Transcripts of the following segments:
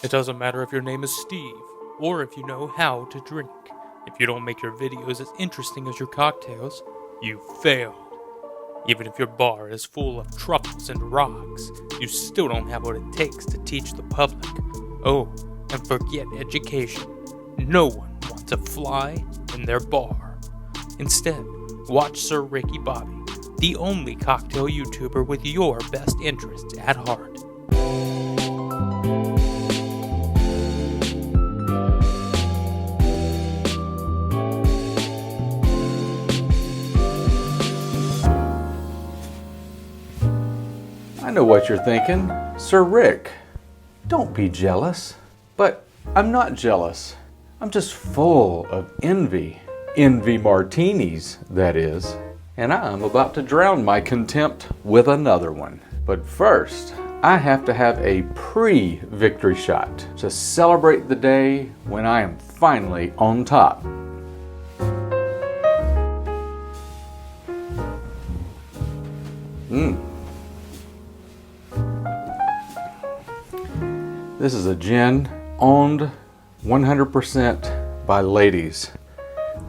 It doesn't matter if your name is Steve, or if you know how to drink. If you don't make your videos as interesting as your cocktails, you failed. Even if your bar is full of truffles and rocks, you still don't have what it takes to teach the public. Oh, and forget education. No one wants a fly in their bar. Instead, watch Sir Ricky Bobby, the only cocktail YouTuber with your best interests at heart. I know what you're thinking. Sir Rick, don't be jealous. But I'm not jealous. I'm just full of envy. Envy martinis, that is. And I'm about to drown my contempt with another one. But first, I have to have a pre-victory shot to celebrate the day when I am finally on top. This is a gin owned 100% by ladies.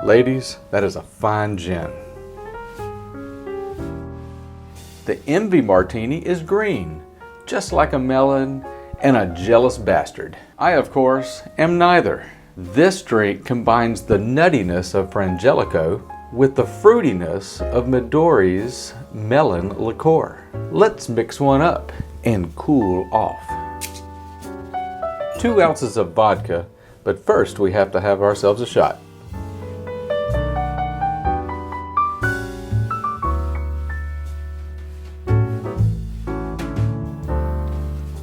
Ladies, that is a fine gin. The Envy Martini is green, just like a melon and a jealous bastard. I, of course, am neither. This drink combines the nuttiness of Frangelico with the fruitiness of Midori's melon liqueur. Let's mix one up and cool off. 2 ounces of vodka, but first we have to have ourselves a shot.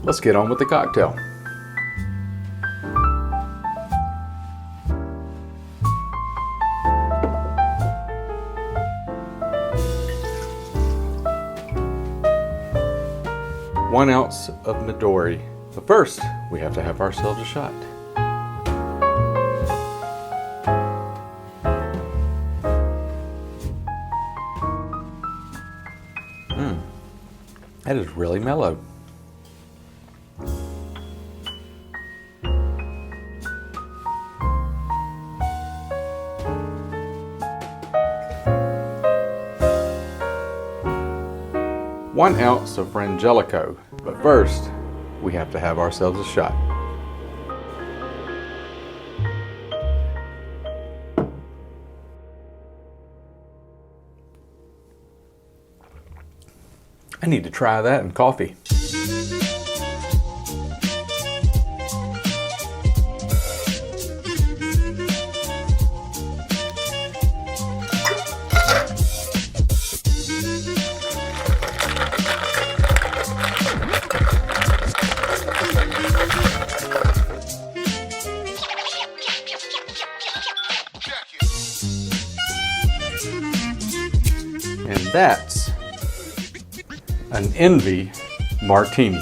Let's get on with the cocktail. One ounce of Midori. But first, we have to have ourselves a shot. That is really mellow. One ounce of Frangelico, but first, we have to have ourselves a shot. I need to try that in coffee. And that's an Envy Martini.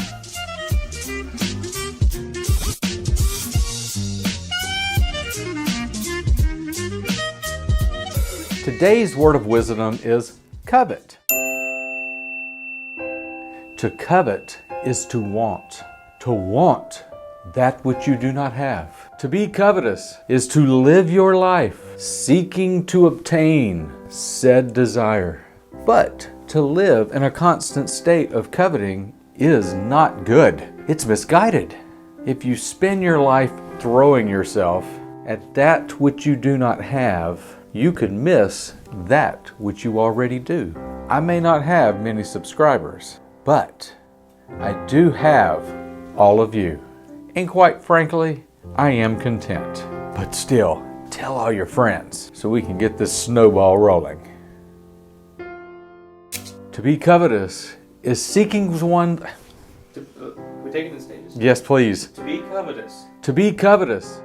Today's word of wisdom is covet. To covet is to want. To want that which you do not have. To be covetous is to live your life seeking to obtain said desire. But to live in a constant state of coveting is not good. It's misguided. If you spend your life throwing yourself at that which you do not have, you could miss that which you already do. I may not have many subscribers, but I do have all of you. And quite frankly, I am content. But still, tell all your friends so we can get this snowball rolling. To be covetous is seeking one... We take it in stages? Yes, please. To be covetous. To be covetous